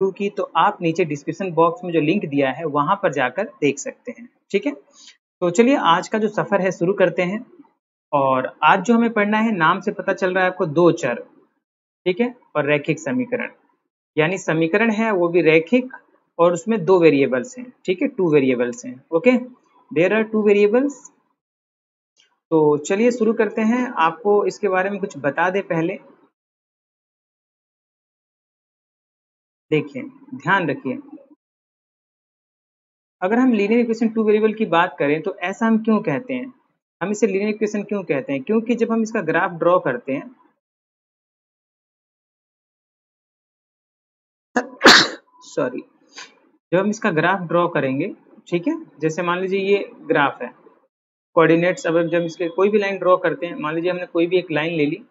To की, तो आप नीचे डिस्क्रिप्शन बॉक्स में जो लिंक दिया है वहां पर जाकर देख सकते हैं। ठीक है, तो चलिए आज का जो सफर है शुरू करते हैं। और आज जो हमें पढ़ना है, नाम से पता चल रहा है आपको, दो चर, ठीक है, और रैखिक समीकरण, यानी समीकरण है वो भी रैखिक और उसमें दो वेरिएबल्स हैं। ठीक है, टू वेरिएबल्स हैं। Okay, there are two variables. तो चलिए शुरू करते हैं। आपको इसके बारे में कुछ बता दे पहले। देखिए, ध्यान रखिए, अगर हम लीनियर इक्वेशन टू वेरिएबल की बात करें तो ऐसा हम क्यों कहते हैं, हम इसे लीनियर इक्वेशन क्यों कहते हैं? क्योंकि जब हम इसका ग्राफ ड्रॉ करते हैं सॉरी, जब हम इसका ग्राफ ड्रॉ करेंगे, ठीक है, जैसे मान लीजिए ये ग्राफ है, कोऑर्डिनेट्स, अब जब इसके कोई भी लाइन ड्रॉ करते हैं, मान लीजिए हमने कोई भी एक लाइन ले ली,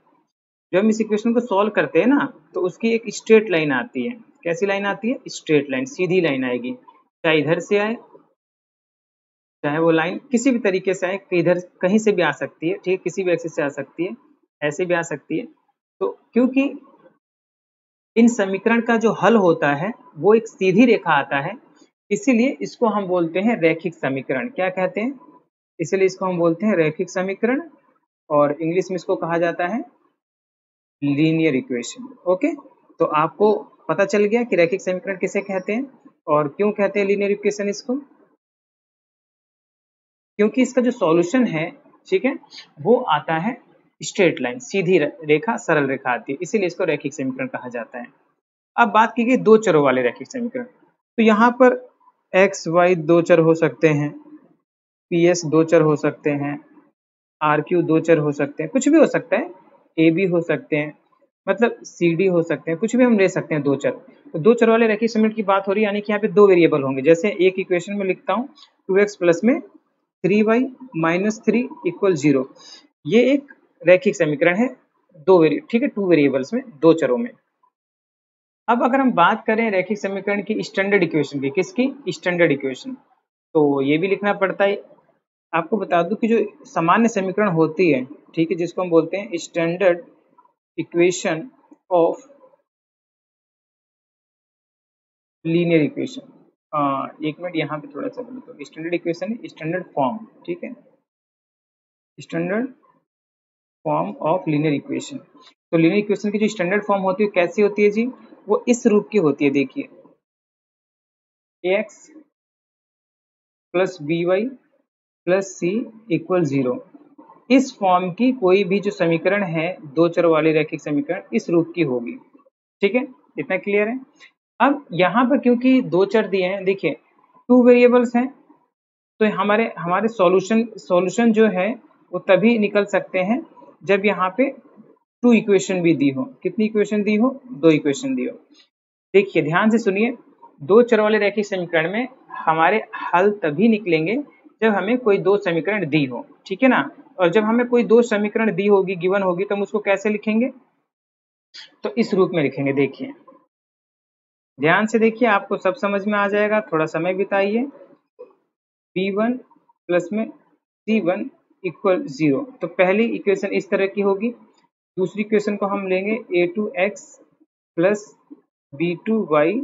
जब हम इस इक्वेशन को सॉल्व करते हैं ना, तो उसकी एक स्ट्रेट लाइन आती है। कैसी लाइन आती है? स्ट्रेट लाइन, सीधी लाइन आएगी, चाहे इधर से आए, चाहे वो लाइन किसी भी तरीके से आए, इधर कहीं से भी आ सकती है, ठीक है, किसी भी एक्सिस से आ सकती है, ऐसे भी आ सकती है। तो क्योंकि इन समीकरण का जो हल होता है वो एक सीधी रेखा आता है, इसीलिए इसको हम बोलते हैं रैखिक समीकरण। क्या कहते हैं? इसीलिए इसको हम बोलते हैं रैखिक समीकरण, और इंग्लिश में इसको कहा जाता है लीनियर इक्वेशन। ओके, तो आपको पता चल गया कि रैखिक समीकरण किसे कहते हैं और क्यों कहते हैं लीनियर इक्वेशन इसको। क्योंकि इसका जो सॉल्यूशन है, ठीक है, वो आता है स्ट्रेट लाइन, सीधी रेखा, सरल रेखा आती है, इसीलिए इसको रैखिक समीकरण कहा जाता है। अब बात की गई दो चरों वाले रैखिक समीकरण, तो यहाँ पर एक्स वाई दो चर हो सकते हैं, पी एस दो चर हो सकते हैं, आर क्यू दो चर हो सकते हैं, कुछ भी हो सकता है, ए बी हो सकते हैं, मतलब सी डी हो सकते हैं, कुछ भी हम ले सकते हैं दो चर। तो दो चर वाले रैखिक समीकरण की बात हो रही है, यानी कि यहाँ पे दो वेरिएबल होंगे। जैसे एक इक्वेशन में लिखता हूँ 2x प्लस में 3y माइनस 3 इक्वल 0, ये एक रैखिक समीकरण है, दो वेरिएबल, ठीक है, टू वेरिएबल्स में, दो चरों में। अब अगर हम बात करें रैखिक समीकरण की स्टैंडर्ड इक्वेशन की, किसकी? स्टैंडर्ड इक्वेशन, तो ये भी लिखना पड़ता है। आपको बता दूं कि जो सामान्य समीकरण होती है, ठीक है, जिसको हम बोलते हैं standard equation of linear equation, एक मिनट यहाँ पे थोड़ा सा बोलो, तो स्टैंडर्ड इक्वेशन, स्टैंडर्ड फॉर्म, ठीक है, standard form of linear equation. तो लीनियर इक्वेशन की जो स्टैंडर्ड फॉर्म होती है कैसी होती है जी? वो इस रूप की होती है, देखिए, ax plus B Y plus C equal 0। इस फॉर्म की कोई भी जो समीकरण है, दो चर वाली रैखिक समीकरण, इस रूप की होगी। ठीक है, इतना क्लियर है? अब यहाँ पर क्योंकि दो चर दिए हैं, देखिए टू वेरिएबल्स हैं, तो हमारे हमारे सॉल्यूशन जो है वो तभी निकल सकते हैं जब यहाँ पे टू इक्वेशन भी दी हो। कितनी इक्वेशन दी हो? दो इक्वेशन दी हो। देखिए ध्यान से सुनिए, दो चर वाले रैखिक समीकरण में हमारे हल तभी निकलेंगे जब हमें कोई दो समीकरण दी हो, ठीक है ना। और जब हमें कोई दो समीकरण दी होगी, गिवन होगी, तो हम उसको कैसे लिखेंगे? तो इस रूप में लिखेंगे। देखिए ध्यान से देखिए, आपको सब समझ में आ जाएगा, थोड़ा समय बिताइए। b1 प्लस में c1 इक्वल 0, तो पहली इक्वेशन इस तरह की होगी। दूसरी इक्वेशन को हम लेंगे a2x plus b2y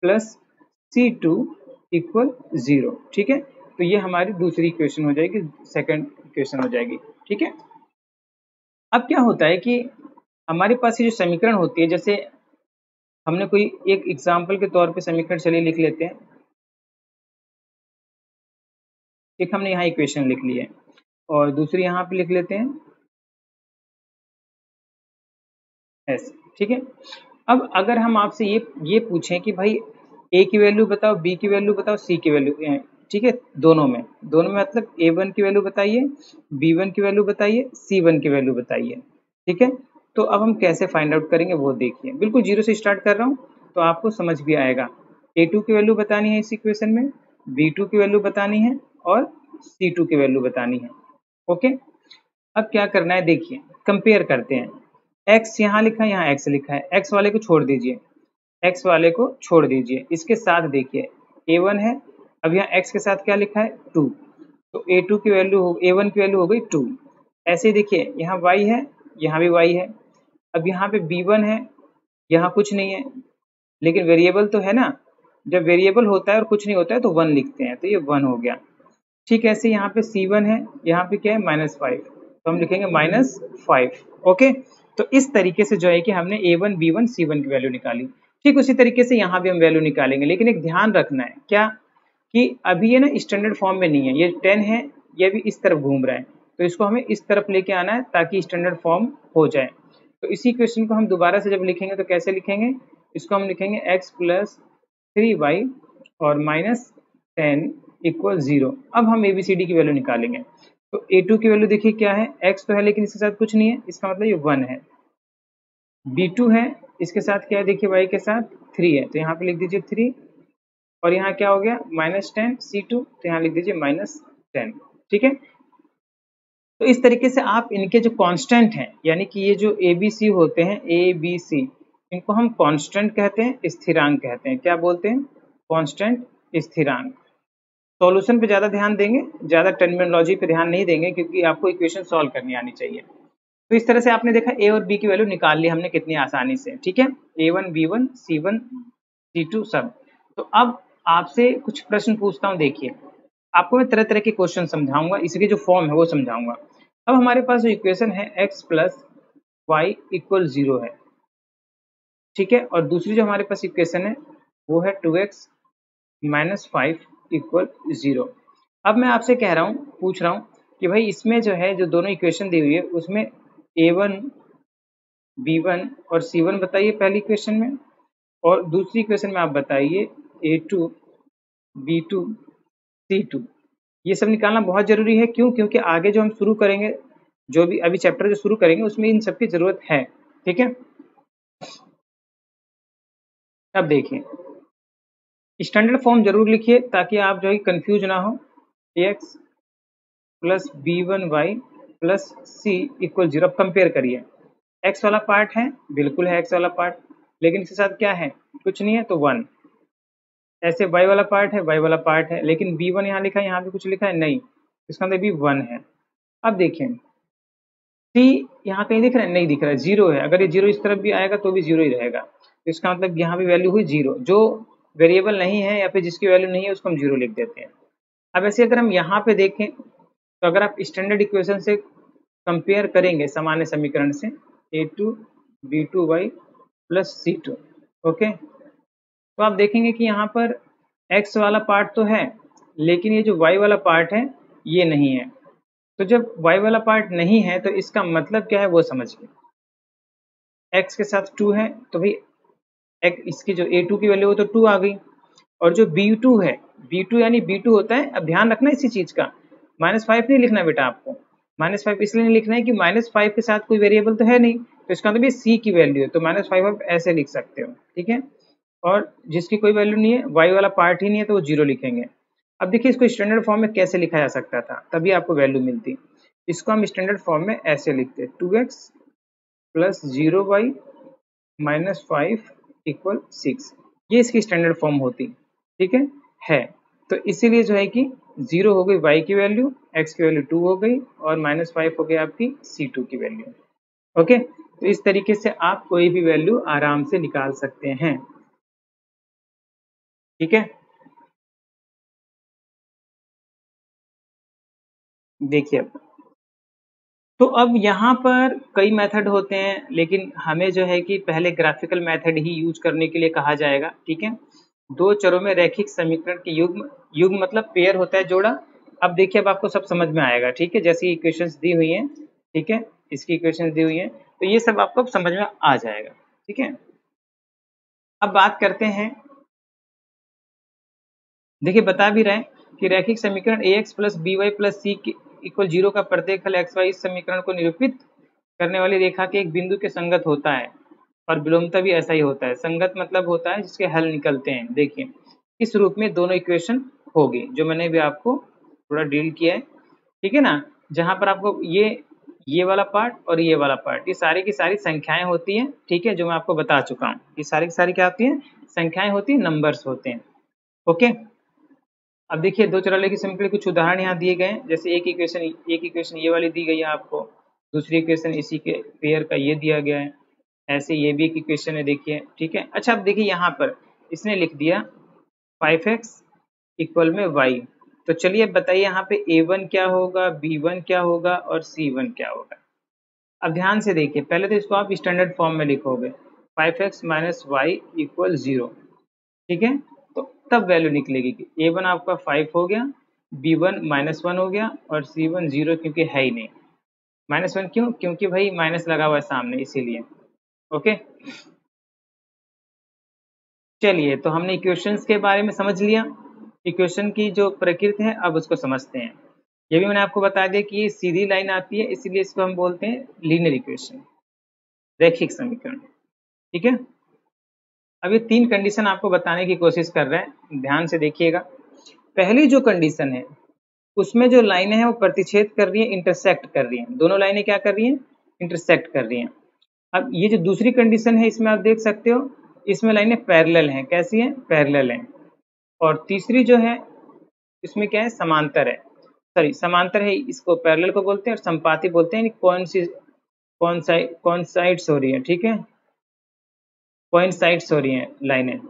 plus c2 equal 0, ठीक है। तो ये हमारी दूसरी इक्वेशन हो जाएगी, सेकंड इक्वेशन हो जाएगी, ठीक है। अब क्या होता है कि हमारे पास ये जो समीकरण होती है, जैसे हमने कोई एक एग्जाम्पल के तौर पे समीकरण, चलिए लिख लेते हैं। एक हमने यहाँ इक्वेशन लिख ली है और दूसरी यहाँ पे लिख लेते हैं ऐसे, ठीक है। अब अगर हम आपसे ये पूछें कि भाई ए की वैल्यू बताओ, बी की वैल्यू बताओ, सी की वैल्यू, ठीक है, दोनों में मतलब a1 की वैल्यू बताइए, b1 की वैल्यू बताइए, c1 की वैल्यू बताइए, ठीक है। तो अब हम कैसे फाइंड आउट करेंगे वो देखिए। बिल्कुल जीरो से स्टार्ट कर रहा हूँ तो आपको समझ भी आएगा। a2 की वैल्यू बतानी है इस इक्वेशन में, b2 की वैल्यू बतानी है और c2 की वैल्यू बतानी है। ओके, अब क्या करना है, देखिए कंपेयर करते हैं। x यहाँ लिखा है, यहाँ x लिखा है, x वाले को छोड़ दीजिए, x वाले को छोड़ दीजिए। इसके साथ देखिए a1 है, अब यहाँ x के साथ क्या लिखा है? 2, तो a2 की वैल्यू हो, a1 की वैल्यू हो गई 2। ऐसे ही देखिए यहाँ y है, यहाँ भी y है। अब यहाँ पे b1 है, यहाँ कुछ नहीं है, लेकिन वेरिएबल तो है ना, जब वेरिएबल होता है और कुछ नहीं होता है तो 1 लिखते हैं, तो ये 1 हो गया। ठीक, ऐसे यहाँ पे C1 है, यहाँ पे क्या है -5, तो हम लिखेंगे -5। ओके, तो इस तरीके से जो है कि हमने A1 B1 C1 की वैल्यू निकाली। ठीक उसी तरीके से यहाँ भी हम वैल्यू निकालेंगे, लेकिन एक ध्यान रखना है क्या कि अभी ये ना स्टैंडर्ड फॉर्म में नहीं है, ये 10 है, ये भी इस तरफ घूम रहा है, तो इसको हमें इस तरफ लेके आना है ताकि स्टैंडर्ड फॉर्म हो जाए। तो इसी क्वेश्चन को हम दोबारा से जब लिखेंगे तो कैसे लिखेंगे, इसको हम लिखेंगे x + 3y और -10 = 0। अब हम ABCD की वैल्यू निकालेंगे। तो A2 की वैल्यू देखिए क्या है, x तो है लेकिन इसके साथ कुछ नहीं है, इसका मतलब ये 1 है। B2 है, इसके साथ क्या है देखिए, y के साथ 3 है, तो यहाँ पे लिख दीजिए 3, और यहाँ क्या हो गया -10 C2, तो यहाँ लिख दीजिए -10। ठीक है, तो इस तरीके से आप इनके जो कांस्टेंट हैं, यानी कि ये जो ABC होते हैं, ABC, इनको हम कांस्टेंट कहते हैं, स्थिरांक कहते हैं। क्या बोलते हैं? कांस्टेंट, स्थिरांक। सॉल्यूशन पे ज़्यादा ध्यान देंगे, ज़्यादा टर्मिनोलॉजी पे ध्यान नहीं देंगे, क्योंकि आपको इक्वेशन सॉल्व करनी आनी चाहिए। तो इस तरह से आपने देखा A और B की वैल्यू निकाल ली हमने कितनी आसानी से। ठीक है, A1 B1 C1 C2 सब। तो अब आपसे कुछ प्रश्न पूछता हूँ, देखिए आपको मैं तरह तरह के क्वेश्चन समझाऊंगा, इसकी जो फॉर्म है वो समझाऊंगा। अब हमारे पास जो इक्वेशन है x + y = 0 है। ठीक है, और दूसरी जो हमारे पास इक्वेशन है वो है 2x - 5 = 0। अब मैं आपसे कह रहा हूँ, पूछ रहा हूँ कि भाई इसमें जो है, जो दोनों इक्वेशन दी हुई है उसमें A1 B1 और C1 बताइए पहली इक्वेशन में, और दूसरी इक्वेशन में आप बताइए A2 B2 C2। ये सब निकालना बहुत ज़रूरी है। क्यों? क्योंकि आगे जो हम शुरू करेंगे, जो भी अभी चैप्टर जो शुरू करेंगे उसमें इन सब की ज़रूरत है। ठीक है, अब देखिए स्टैंडर्ड फॉर्म जरूर लिखिए ताकि आप जो है कंफ्यूज ना हो। x + b1y + c = 0। अब कंपेयर करिए, x वाला पार्ट है, बिल्कुल है x वाला पार्ट, लेकिन इसके साथ क्या है, कुछ नहीं है, तो 1। ऐसे y वाला पार्ट है, y वाला पार्ट है, लेकिन b1 यहाँ लिखा है, यहाँ भी कुछ लिखा है नहीं, इसका मतलब भी 1 है। अब देखिए c यहाँ कहीं दिख रहा है, नहीं दिख रहा है, 0 है। अगर ये 0 इस तरफ भी आएगा तो भी 0 ही रहेगा, तो इसका मतलब यहाँ भी वैल्यू हुई 0। जो वेरिएबल नहीं है या फिर जिसकी वैल्यू नहीं है उसको हम 0 लिख देते हैं। अब ऐसे अगर हम यहाँ पे देखें, तो अगर आप स्टैंडर्ड इक्वेशन से कंपेयर करेंगे सामान्य समीकरण से, A2 B2y + C2, ओके, तो आप देखेंगे कि यहाँ पर x वाला पार्ट तो है, लेकिन ये जो y वाला पार्ट है ये नहीं है। तो जब y वाला पार्ट नहीं है तो इसका मतलब क्या है वो समझिए। x के साथ 2 है, तो भाई इसकी जो A2 की वैल्यू वो तो 2 आ गई, और जो B2 है, B2 यानी B2 होता है, अब ध्यान रखना इसी चीज का, -5 नहीं लिखना बेटा आपको। -5 इसलिए नहीं लिखना है कि -5 के साथ कोई वेरिएबल तो है नहीं, तो इसका मतलब ये C की वैल्यू है, तो -5 आप ऐसे लिख सकते हो। ठीक है, और जिसकी कोई वैल्यू नहीं है, y वाला पार्ट ही नहीं है, तो वो 0 लिखेंगे। अब देखिए इसको स्टैंडर्ड फॉर्म में कैसे लिखा जा सकता था, तभी आपको वैल्यू मिलती। इसको हम स्टैंडर्ड फॉर्म में ऐसे लिखते, 2x + 0y - 5 = 6, ये इसकी स्टैंडर्ड फॉर्म होती। ठीक है, तो इसीलिए जो है कि 0 हो गई y की वैल्यू, x की वैल्यू 2 हो गई, और -5 हो गई आपकी C2 की वैल्यू। ओके, तो इस तरीके से आप कोई भी वैल्यू आराम से निकाल सकते हैं। ठीक है, देखिए तो अब यहाँ पर कई मेथड होते हैं, लेकिन हमें जो है कि पहले ग्राफिकल मेथड ही यूज करने के लिए कहा जाएगा। ठीक है, दो चरों में रैखिक समीकरण के युग्म, युग्म मतलब पेयर होता है, जोड़ा। अब देखिए अब आपको सब समझ में आएगा। ठीक है, जैसी इक्वेशंस दी हुई हैं, ठीक है, इसकी इक्वेशंस दी हुई हैं, तो ये सब आपको समझ में आ जाएगा। ठीक है, अब बात करते हैं, देखिए बता भी रहे हैं कि रैखिक समीकरण ax + by + c = 0 का प्रत्येक हल xy इस समीकरण को निरूपित करने वाली रेखा के एक बिंदु के संगत होता है, और विलोमता भी ऐसा ही होता है। संगत मतलब होता है जिसके हल निकलते हैं। देखिए इस रूप में दोनों इक्वेशन होगी, जो मैंने भी आपको थोड़ा डील किया है। ठीक है ना, जहां पर आपको ये वाला पार्ट और ये वाला पार्ट, ये सारी की सारी संख्याएं होती हैं। ठीक है, जो मैं आपको बता चुका हूँ, ये सारी की सारी क्या होती हैं, संख्याएं होती हैं, नंबर्स होते हैं। ओके, अब देखिए दो चर की समीकरण कुछ उदाहरण यहाँ दिए गए हैं। जैसे एक इक्वेशन ये वाली दी गई है आपको, दूसरी इक्वेशन इसी के पेयर का ये दिया गया है, ऐसे ये भी एक इक्वेशन है, देखिए, ठीक है। अच्छा, अब देखिए यहाँ पर इसने लिख दिया 5x इक्वल में y। तो चलिए अब बताइए यहाँ पे a1 क्या होगा, b1 क्या होगा और c1 क्या होगा। अब ध्यान से देखिए, पहले तो इसको आप स्टैंडर्ड फॉर्म में लिखोगे 5x माइनस वाई इक्वल 0, ठीक है। तो तब वैल्यू निकलेगी कि a1 आपका 5 हो गया, b1 -1 हो गया और c1 0, क्योंकि है ही नहीं। -1 क्यों? क्योंकि भाई माइनस लगा हुआ है सामने, इसीलिए। ओके, चलिए, तो हमने इक्वेशंस के बारे में समझ लिया। इक्वेशन की जो प्रकृति है अब उसको समझते हैं। ये भी मैंने आपको बता दिया कि ये सीधी लाइन आती है, इसीलिए इसको हम बोलते हैं लीनियर इक्वेशन, रैखिक समीकरण, ठीक है। अब ये 3 कंडीशन आपको बताने की कोशिश कर रहे हैं, ध्यान से देखिएगा। पहली जो कंडीशन है उसमें जो लाइनें हैं वो प्रतिच्छेद कर रही है, इंटरसेक्ट कर रही हैं। दोनों लाइनें क्या कर रही हैं? इंटरसेक्ट कर रही हैं। अब ये जो दूसरी कंडीशन है इसमें आप देख सकते हो, इसमें लाइनें पैरेलल हैं। कैसी हैं? पैरेलल हैं। और तीसरी जो है इसमें क्या है? समांतर है। सॉरी, समांतर है, इसको पैरेलल को बोलते हैं और संपाती बोलते हैं। कौन साइड्स हो रही है, ठीक है, साइड्स हो रही हैं लाइनें,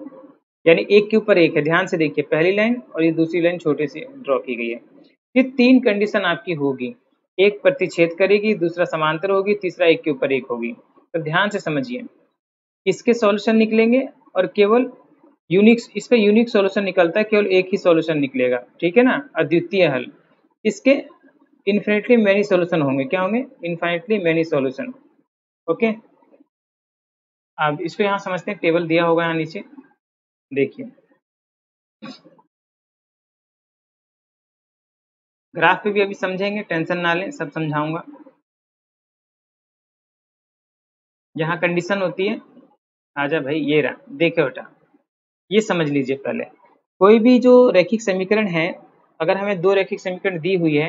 यानी एक के ऊपर एक है। ध्यान से देखिए, पहली लाइन और ये दूसरी लाइन छोटी सी ड्रॉ की गई है। ये 3 कंडीशन आपकी होगी, एक प्रतिच्छेद करेगी, दूसरा समांतर होगी, तीसरा एक के ऊपर एक होगी। तो ध्यान से समझिए, इसके सॉल्यूशन निकलेंगे और केवल इसका यूनिक सॉल्यूशन निकलता है, केवल एक ही सॉल्यूशन निकलेगा, ठीक है ना, अद्वितीय हल। इसके इन्फिनिटली मैनी सॉल्यूशन होंगे। क्या होंगे? Infinitely many solution. ओके, अब इसको यहाँ समझते हैं, टेबल दिया होगा यहाँ नीचे, देखिए। ग्राफ पे भी अभी समझेंगे, टेंशन ना लें, सब समझाऊंगा। यहाँ कंडीशन होती है, आजा भाई, ये रहा, देखो बेटा, ये समझ लीजिए पहले। कोई भी जो रैखिक समीकरण है, अगर हमें 2 रैखिक समीकरण दी हुई है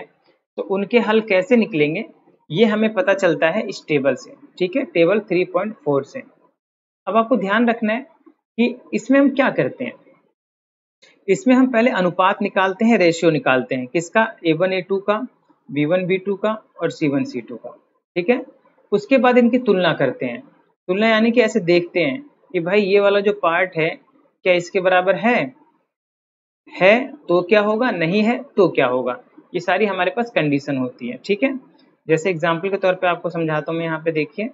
तो उनके हल कैसे निकलेंगे ये हमें पता चलता है इस टेबल से, ठीक है, टेबल 3.4 से। अब आपको ध्यान रखना है कि इसमें हम क्या करते हैं। इसमें हम पहले अनुपात निकालते हैं, रेशियो निकालते हैं, किसका? A1 A2 का, B1 B2 का और C1 C2 का, ठीक है। उसके बाद इनकी तुलना करते हैं। तुलना यानी कि ऐसे देखते हैं कि भाई ये वाला जो पार्ट है क्या इसके बराबर है तो क्या होगा, नहीं है तो क्या होगा। ये सारी हमारे पास कंडीशन होती है, ठीक है। जैसे एग्जाम्पल के तौर पे आपको समझाता हूँ मैं, यहाँ पे देखिए,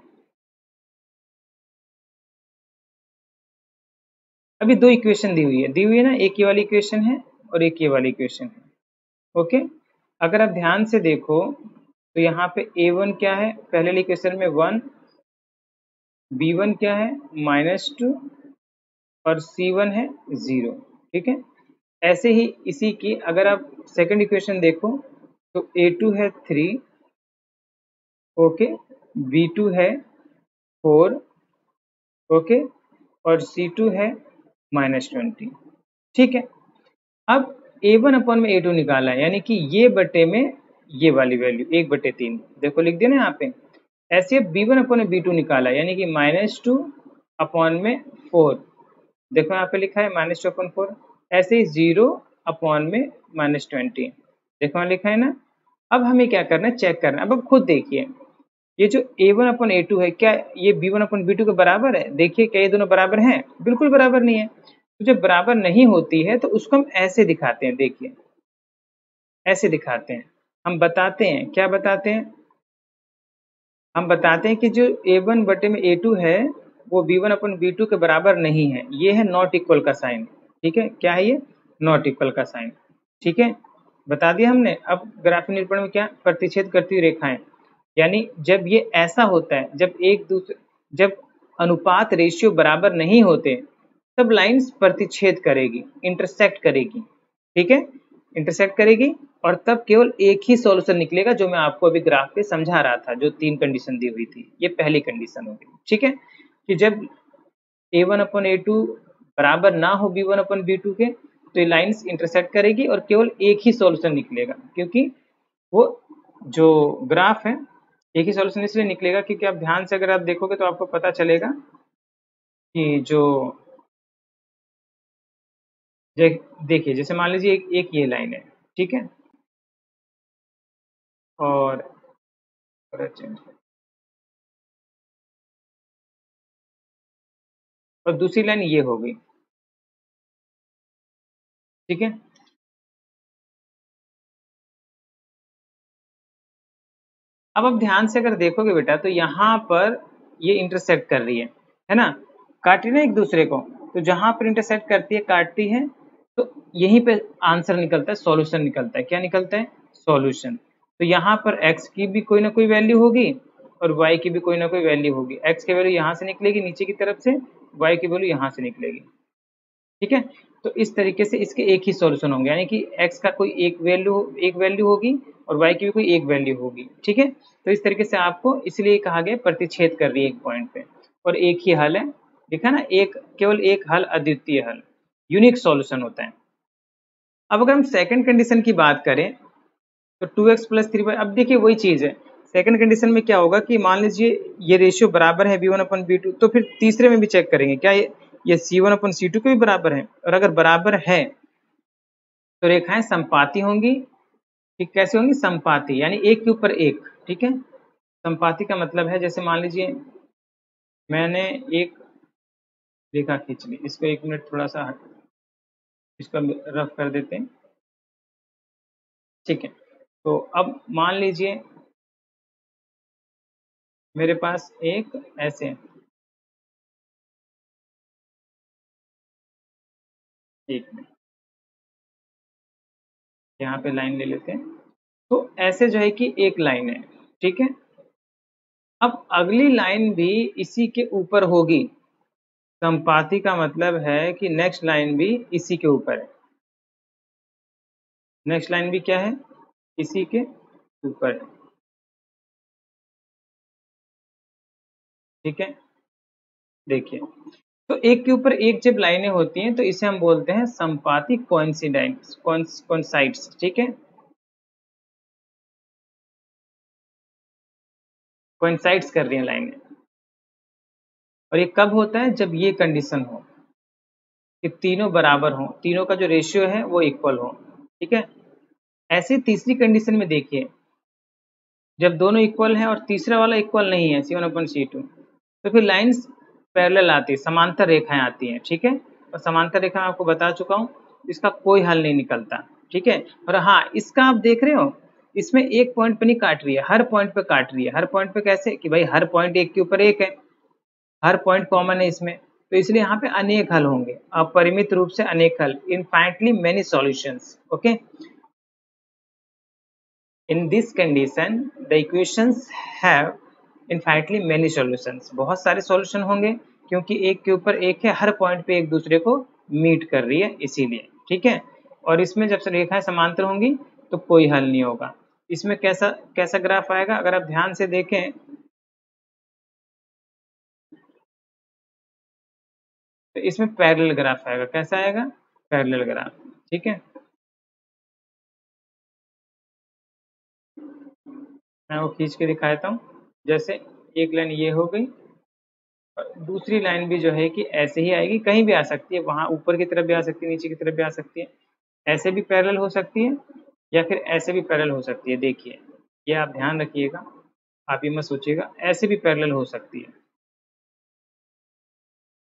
अभी 2 इक्वेशन दी हुई है ना, एक ये वाली इक्वेशन है और एक ये वाली इक्वेशन है। ओके, अगर आप ध्यान से देखो तो यहाँ पे A1 क्या है? पहले वाली इक्वेशन में 1, B1 क्या है? -2 और C1 है 0, ठीक है। ऐसे ही इसी की अगर आप सेकंड इक्वेशन देखो तो A2 है 3, ओके, B2 है 4, ओके, और C2 है -20, ठीक है। अब A1 अपॉन में A2 निकाला है, यानी कि ये बटे में ये वाली वैल्यू 1/3, देखो लिख दिया ना यहाँ पे। ऐसे B1 अपॉन में B2 निकाला है, यानी कि -2 अपॉन में 4, देखो यहाँ पे लिखा है -2 अपॉन 4। ऐसे ही 0 अपॉन में -20, देखो यहाँ लिखा है ना। अब हमें क्या करना है? चेक करना है। अब आप खुद देखिए, ये जो A1 अपॉन A2 है, क्या ये B1 अपॉन B2 के बराबर है? देखिए, क्या ये दोनों बराबर हैं? बिल्कुल बराबर नहीं है। तो जब बराबर नहीं होती है तो उसको हम ऐसे दिखाते हैं, देखिए, ऐसे दिखाते हैं। हम बताते हैं, क्या बताते हैं? हम बताते हैं कि जो A1 बटे में A2 है वो B1 अपन B2 के बराबर नहीं है। ये है नॉट इक्वल का साइन, ठीक है। क्या है ये? नॉट इक्वल का साइन, ठीक है, बता दिया हमने। अब ग्राफिक निरूपण में क्या? प्रतिच्छेद करती हुई रेखाएं, यानी जब ये ऐसा होता है, जब अनुपात रेशियो बराबर नहीं होते तब लाइंस प्रतिच्छेद करेगी, इंटरसेक्ट करेगी, ठीक है, इंटरसेक्ट करेगी। और तब केवल एक ही सॉल्यूशन निकलेगा, जो मैं आपको अभी ग्राफ पे समझा रहा था, जो 3 कंडीशन दी हुई थी। ये पहली कंडीशन होगी, ठीक है, कि जब A1 अपन A2 बराबर ना हो B1 अपन B2 के, तो ये लाइंस इंटरसेक्ट करेगी और केवल एक ही सॉल्यूशन निकलेगा, क्योंकि वो जो ग्राफ है एक ही सॉल्यूशन इसलिए निकलेगा क्योंकि आप ध्यान से अगर आप देखोगे तो आपको पता चलेगा कि जो देखिए, जैसे मान लीजिए एक ये लाइन है, ठीक है, और और दूसरी लाइन ये हो गई। ठीक है, अब आप ध्यान से अगर देखोगे बेटा तो यहाँ पर ये इंटरसेक्ट कर रही है ना, काट रही है ना एक दूसरे को। तो जहां पर इंटरसेक्ट करती है, काटती है, तो यहीं पे आंसर निकलता है, सॉल्यूशन निकलता है। क्या निकलता है? सॉल्यूशन। तो यहाँ पर x की भी कोई ना कोई वैल्यू होगी और y की भी कोई ना कोई वैल्यू होगी। x की वैल्यू यहाँ से निकलेगी नीचे की तरफ से, y की वैल्यू यहाँ से निकलेगी। ठीक है, तो इस तरीके से इसके एक ही सॉल्यूशन होंगे, यानी कि x का कोई एक वैल्यू होगी और y की भी कोई एक वैल्यू होगी। ठीक है, तो इस तरीके से आपको इसलिए कहा गया प्रतिच्छेद कर रही है एक पॉइंट पे और एक ही हल है। देखा ना, एक केवल एक हल, अद्वितीय हल, यूनिक सॉल्यूशन होता है। अब अगर हम सेकंड कंडीशन की बात करें तो 2x प्लस 3y, अब देखिए वही चीज है। सेकंड कंडीशन में क्या होगा कि मान लीजिए ये रेशियो बराबर है b1 अपन b2, तो फिर तीसरे में भी चेक करेंगे क्या ये c1 अपन c2 के भी बराबर है, और अगर बराबर है तो रेखाएं संपाती होंगी। ठीक, कैसे होंगी? संपाती, यानी एक के ऊपर एक। ठीक है, संपाती का मतलब है जैसे मान लीजिए मैंने एक रेखा खींच ली, इसको एक मिनट थोड़ा सा इसका रफ कर देते हैं। ठीक है, तो अब मान लीजिए मेरे पास एक ऐसे एक मिनट यहाँ पे लाइन ले लेते हैं। तो ऐसे जो है कि एक लाइन है। ठीक है, अब अगली लाइन भी इसी के ऊपर होगी। संपाती का मतलब है कि नेक्स्ट लाइन भी इसी के ऊपर है। नेक्स्ट लाइन भी क्या है? इसी के ऊपर है। ठीक है, देखिए, तो एक के ऊपर एक जब लाइनें होती हैं तो इसे हम बोलते हैं संपाती कोइंसिडेंस, कोइंसाइड्स। ठीक है, कोइंसाइड्स कर रही हैं लाइनें। और ये कब होता है? जब ये कंडीशन हो कि तीनों बराबर हों, तीनों का जो रेशियो है वो इक्वल हो। ठीक है, ऐसे तीसरी कंडीशन में देखिए, जब दोनों इक्वल हैं और तीसरा वाला इक्वल नहीं है, C1/C2, तो फिर लाइंस पैरेलल आती है, समांतर रेखाएं आती हैं। ठीक है, और समांतर रेखा मैं आपको बता चुका हूँ, इसका कोई हल नहीं निकलता। ठीक है, और हाँ, इसका आप देख रहे हो, इसमें एक पॉइंट पे नहीं काट रही है, हर पॉइंट पे काट रही है। हर पॉइंट पे कैसे कि भाई हर पॉइंट एक के ऊपर एक है, हर पॉइंट कॉमन है इसमें, तो इसलिए यहाँ पे अनेक हल होंगे, अपरिमित रूप से अनेक हल, infinitely many solutions. Okay, in this condition the equations have infinitely many solutions, बहुत सारे सॉल्यूशन होंगे क्योंकि एक के ऊपर एक है, हर पॉइंट पे एक दूसरे को मीट कर रही है इसीलिए। ठीक है, और इसमें जब रेखाएं समांतर होंगी तो कोई हल नहीं होगा। इसमें कैसा कैसा ग्राफ आएगा? अगर आप ध्यान से देखें तो इसमें पैरेलल ग्राफ आएगा। कैसा आएगा? Parallel graph. ठीक है, मैं वो खींच के दिखा देता हूँ। जैसे एक लाइन ये हो गई और दूसरी लाइन भी जो है कि ऐसे ही आएगी, कहीं भी आ सकती है, वहां ऊपर की तरफ भी आ सकती है, नीचे की तरफ भी आ सकती है, ऐसे भी पैरेलल हो सकती है या फिर ऐसे भी पैरेलल हो सकती है। देखिए, ये आप ध्यान रखिएगा, आप ये मत सोचिएगा, ऐसे भी पैरेलल हो सकती है।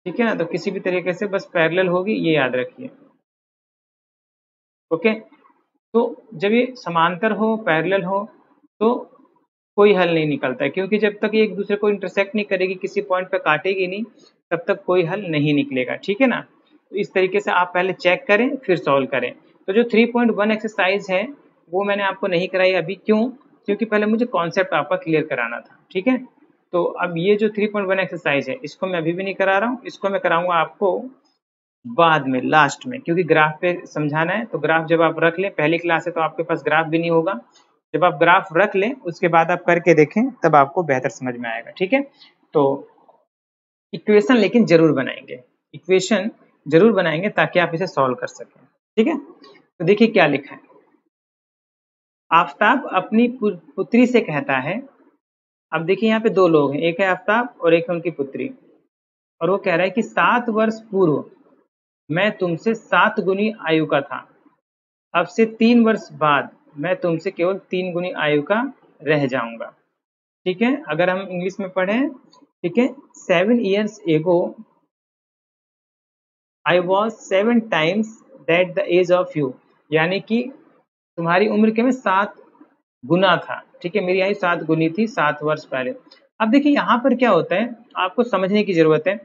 ठीक है ना, तो किसी भी तरीके से बस पैरेलल होगी, ये याद रखिए। ओके, तो जब ये समांतर हो, पैरेलल हो, तो कोई हल नहीं निकलता है, क्योंकि जब तक ये एक दूसरे को इंटरसेक्ट नहीं करेगी, किसी पॉइंट पे काटेगी नहीं, तब तक कोई हल नहीं निकलेगा। ठीक है ना, तो इस तरीके से आप पहले चेक करें फिर सॉल्व करें। तो जो 3.1 एक्सरसाइज है वो मैंने आपको नहीं कराई अभी, क्यों? क्योंकि पहले मुझे कॉन्सेप्ट आपका क्लियर कराना था। ठीक है, तो अब ये जो 3.1 एक्सरसाइज है इसको मैं अभी भी नहीं करा रहा हूँ, इसको मैं कराऊंगा आपको बाद में, लास्ट में, क्योंकि ग्राफ पे समझाना है। तो ग्राफ जब आप रख लें, पहली क्लास है तो आपके पास ग्राफ भी नहीं होगा, जब आप ग्राफ रख लें उसके बाद आप करके देखें, तब आपको बेहतर समझ में आएगा। ठीक है, तो इक्वेशन लेकिन जरूर बनाएंगे, इक्वेशन जरूर बनाएंगे ताकि आप इसे सॉल्व कर सकें। ठीक है, तो देखिए क्या लिखा है। आफताब अपनी पुत्री से कहता है, अब देखिए यहाँ पे दो लोग हैं, एक है आफताब और एक है उनकी पुत्री, और वो कह रहा है कि 7 वर्ष पूर्व मैं तुमसे 7 गुनी आयु का था, अब से 3 वर्ष बाद मैं तुमसे केवल 3 गुनी आयु का रह जाऊंगा। ठीक है, अगर हम इंग्लिश में पढ़ें, ठीक है, 7 years ago I was 7 times that the age of you, यानी कि तुम्हारी उम्र के में 7 गुना था। ठीक है, मेरी आयु 7 गुनी थी 7 वर्ष पहले। अब देखिए यहाँ पर क्या होता है, आपको समझने की जरूरत है।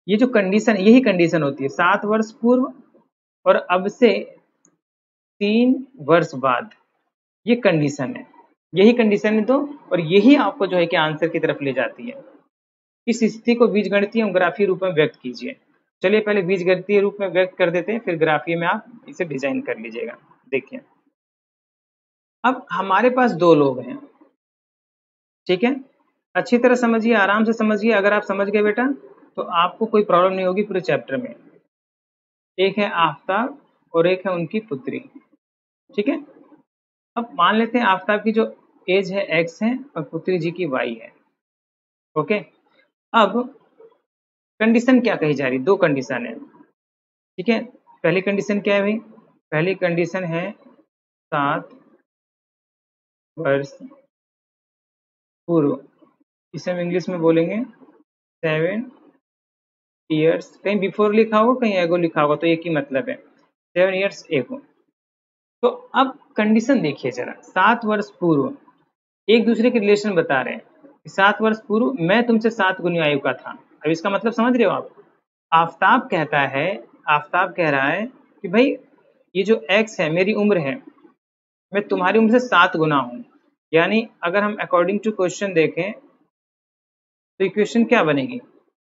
ये जो कंडीशन, यही कंडीशन होती है 7 वर्ष पूर्व और अब से 3 वर्ष बाद, ये कंडीशन है। यही कंडीशन है तो, और यही आपको जो है कि आंसर की तरफ ले जाती है। इस स्थिति को बीजगणितीय और ग्राफीय रूप में व्यक्त कीजिए। चलिए पहले बीजगणितीय रूप में व्यक्त कर देते हैं, फिर ग्राफीय में आप इसे डिजाइन कर लीजिएगा। देखिए अब हमारे पास 2 लोग हैं, ठीक है, अच्छी तरह समझिए, आराम से समझिए। अगर आप समझ गए बेटा तो आपको कोई प्रॉब्लम नहीं होगी पूरे चैप्टर में। एक है आफताब और एक है उनकी पुत्री, ठीक है। अब मान लेते हैं आफताब की जो एज है x है और पुत्री जी की y है। ओके, अब कंडीशन क्या कही जा रही, 2 कंडीशन है, ठीक है। पहली कंडीशन क्या है भाई, पहली कंडीशन है 7 वर्ष पूर्व, इसे हम इंग्लिश में बोलेंगे 7 ईयर्स। कहीं बिफोर लिखा होगा, कहीं एगो लिखा होगा, तो एक ही मतलब है, 7 ईयर्स एगो। तो अब कंडीशन देखिए जरा, 7 वर्ष पूर्व एक दूसरे के रिलेशन बता रहे हैं। 7 वर्ष पूर्व मैं तुमसे 7 गुनी आयु का था। अब इसका मतलब समझ रहे हो आप। आफताब कहता है, आफताब कह रहा है कि भाई ये जो x है मेरी उम्र है, मैं तुम्हारी उम्र से 7 गुना हूँ। यानी अगर हम अकॉर्डिंग टू क्वेश्चन देखें तो इक्वेशन क्या बनेगी,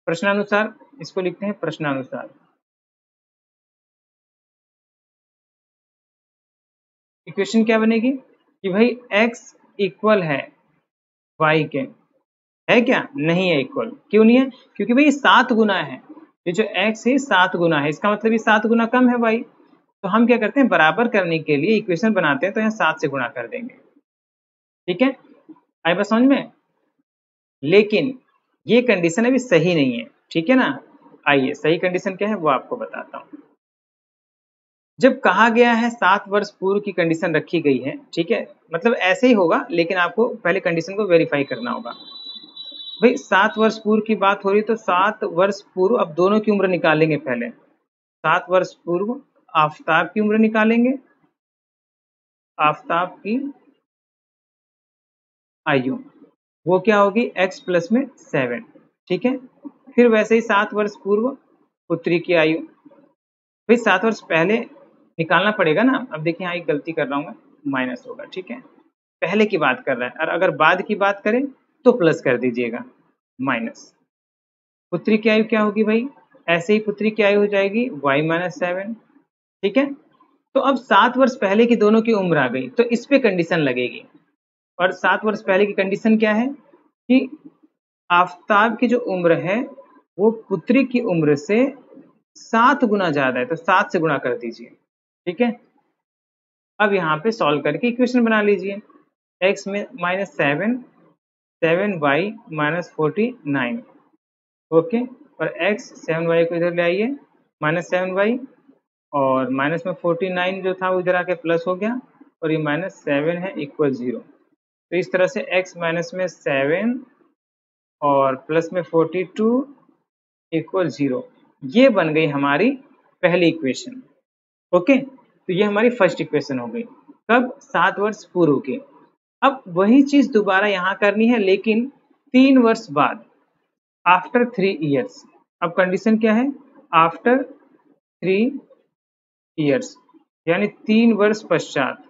प्रश्नानुसार, इसको लिखते हैं प्रश्नानुसार। इक्वेशन क्या बनेगी कि भाई x इक्वल है y के, है क्या, नहीं है इक्वल। क्यों नहीं है, क्योंकि भाई 7 गुना है, ये जो x है 7 गुना है, इसका मतलब ये 7 गुना कम है y। तो हम क्या करते हैं, बराबर करने के लिए इक्वेशन बनाते हैं, तो यहाँ 7 से गुणा कर देंगे। ठीक है, आई बात समझ में। लेकिन ये कंडीशन अभी सही नहीं है, ठीक है ना। आइए सही कंडीशन क्या है वो आपको बताता हूँ। जब कहा गया है 7 वर्ष पूर्व की कंडीशन रखी गई है, ठीक है, मतलब ऐसे ही होगा, लेकिन आपको पहले कंडीशन को वेरीफाई करना होगा। भाई 7 वर्ष पूर्व की बात हो रही, तो 7 वर्ष पूर्व, अब दोनों की उम्र निकालेंगे पहले। 7 वर्ष पूर्व आफताब की उम्र निकालेंगे, आफताब की आयु, वो क्या होगी, x प्लस में 7, ठीक है। फिर वैसे ही 7 वर्ष पूर्व पुत्री की आयु, भाई 7 वर्ष पहले निकालना पड़ेगा ना। अब देखिए यहाँ एक गलती कर रहा हूँ मैं, माइनस होगा, ठीक है, पहले की बात कर रहा है, और अगर बाद की बात करें तो प्लस कर दीजिएगा, माइनस। पुत्री की आयु क्या होगी भाई, ऐसे ही पुत्री की आयु हो जाएगी y माइनस 7, ठीक है। तो अब 7 वर्ष पहले की दोनों की उम्र आ गई, तो इस पे कंडीशन लगेगी। और 7 वर्ष पहले की कंडीशन क्या है कि आफताब की जो उम्र है वो पुत्री की उम्र से 7 गुना ज्यादा है, तो 7 से गुणा कर दीजिए, ठीक है। अब यहाँ पे सॉल्व करके इक्वेशन बना लीजिए, x में माइनस 7, 7y माइनस 49, ओके। और x 7y को इधर ले आइए, माइनस 7y, और माइनस में 49 जो था वो इधर आके प्लस हो गया, और ये माइनस 7 है इक्वल 0। तो इस तरह से x माइनस में 7 और प्लस में 42 इक्वल 0, ये बन गई हमारी पहली इक्वेशन। ओके, तो ये हमारी फर्स्ट इक्वेशन हो गई, कब, 7 वर्ष पूर्व की। अब वही चीज दोबारा यहाँ करनी है, लेकिन 3 वर्ष बाद, आफ्टर 3 ईयर्स। अब कंडीशन क्या है, आफ्टर 3 ईयर्स, यानी 3 वर्ष पश्चात।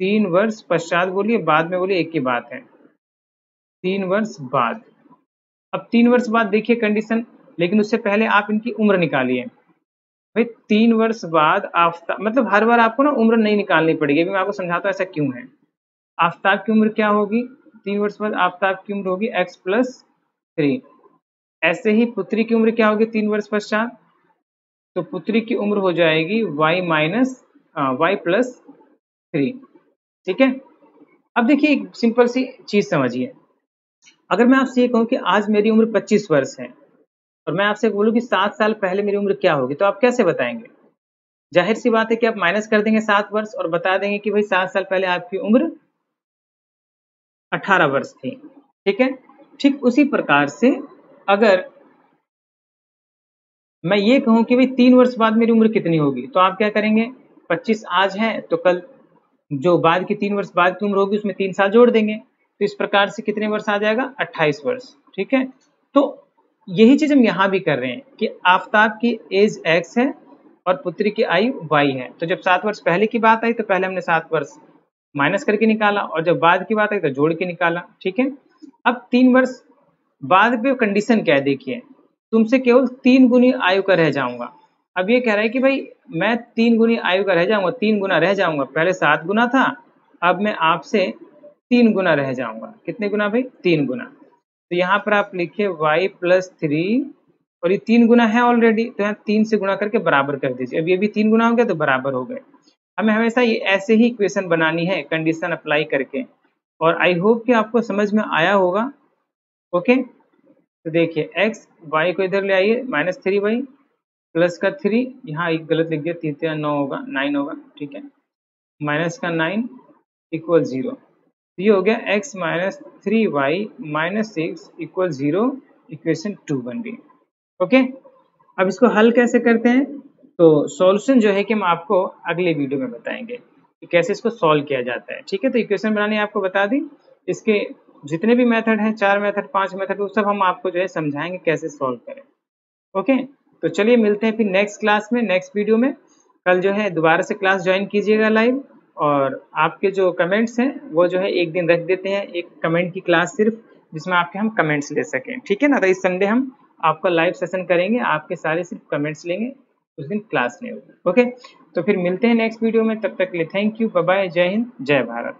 3 वर्ष पश्चात बोलिए, बाद में बोलिए, एक ही बात है, 3 वर्ष बाद। अब 3 वर्ष बाद देखिए कंडीशन, लेकिन उससे पहले आप इनकी उम्र निकालिए। भाई 3 वर्ष बाद आफताब, मतलब हर बार आपको ना उम्र नहीं निकालनी पड़ेगी, अभी मैं आपको समझाता हूँ ऐसा क्यों है। आफताब की उम्र क्या होगी, 3 वर्ष बाद आफताब की उम्र होगी x प्लस 3। ऐसे ही पुत्री की उम्र क्या होगी 3 वर्ष पश्चात, तो पुत्री की उम्र हो जाएगी y माइनस y प्लस 3, ठीक है। अब देखिए एक सिंपल सी चीज समझिए, अगर मैं आपसे ये कहूँ कि आज मेरी उम्र 25 वर्ष है, और मैं आपसे बोलूँ कि 7 साल पहले मेरी उम्र क्या होगी, तो आप कैसे बताएंगे। जाहिर सी बात है कि आप माइनस कर देंगे 7 वर्ष और बता देंगे कि भाई 7 साल पहले आपकी उम्र 18 वर्ष थी, ठीक है। ठीक उसी प्रकार से अगर मैं ये कहूँ कि भाई 3 वर्ष बाद मेरी उम्र कितनी होगी, तो आप क्या करेंगे, 25 आज है तो कल जो बाद की 3 वर्ष बाद की उम्र होगी उसमें 3 साल जोड़ देंगे, तो इस प्रकार से कितने वर्ष आ जाएगा, 28 वर्ष। ठीक है, तो यही चीज हम यहाँ भी कर रहे हैं कि आफताब की एज x है और पुत्री की आयु y है। तो जब 7 वर्ष पहले की बात आई तो पहले हमने 7 वर्ष माइनस करके निकाला, और जब बाद की बात आई तो जोड़ के निकाला। ठीक है, अब 3 वर्ष बाद पे कंडीशन क्या है, देखिए, तुमसे केवल 3 गुनी आयु का रह जाऊंगा। अब ये कह रहा है कि भाई मैं 3 गुनी आयु का रह जाऊंगा, 3 गुना रह जाऊंगा, पहले 7 गुना था, अब मैं आपसे 3 गुना रह जाऊंगा। कितने गुना भाई, 3 गुना। तो यहाँ पर आप लिखिए y प्लस 3, और ये 3 गुना है ऑलरेडी, तो यहाँ 3 से गुणा करके बराबर कर दीजिए। अब ये भी 3 गुना हो गया तो बराबर हो गए। हमें हमेशा ये ऐसे ही इक्वेशन बनानी है कंडीशन अप्लाई करके, और आई होप कि आपको समझ में आया होगा। ओके, तो देखिए x y को इधर ले आइए, -3y प्लस का 3, यहाँ एक गलत लिख दिया, 3 3 9 होगा, 9 होगा। ठीक है, माइनस का 9 इक्वल 0। ये हो गया x minus 3y minus 6 equal 0, equation 2 बन गई। ओके, अब इसको हल कैसे करते हैं, तो सॉल्यूशन जो है कि हम आपको अगले वीडियो में बताएंगे कि कैसे इसको सॉल्व किया जाता है। ठीक है, तो इक्वेशन बनाने आपको बता दी, इसके जितने भी मेथड हैं, 4 मेथड 5 मेथड, वो सब हम आपको जो है समझाएंगे कैसे सॉल्व करें। ओके, तो चलिए मिलते हैं फिर नेक्स्ट क्लास में, नेक्स्ट वीडियो में। कल जो है दोबारा से क्लास ज्वाइन कीजिएगा लाइव, और आपके जो कमेंट्स हैं वो जो है एक दिन रख देते हैं, एक कमेंट की क्लास सिर्फ, जिसमें आपके हम कमेंट्स ले सकें। ठीक है ना, तो इस संडे हम आपका लाइव सेशन करेंगे, आपके सारे सिर्फ कमेंट्स लेंगे, उस दिन क्लास नहीं होगी। ओके, तो फिर मिलते हैं नेक्स्ट वीडियो में, तब तक के लिए थैंक यू, बाय बाय, जय हिंद, जय भारत।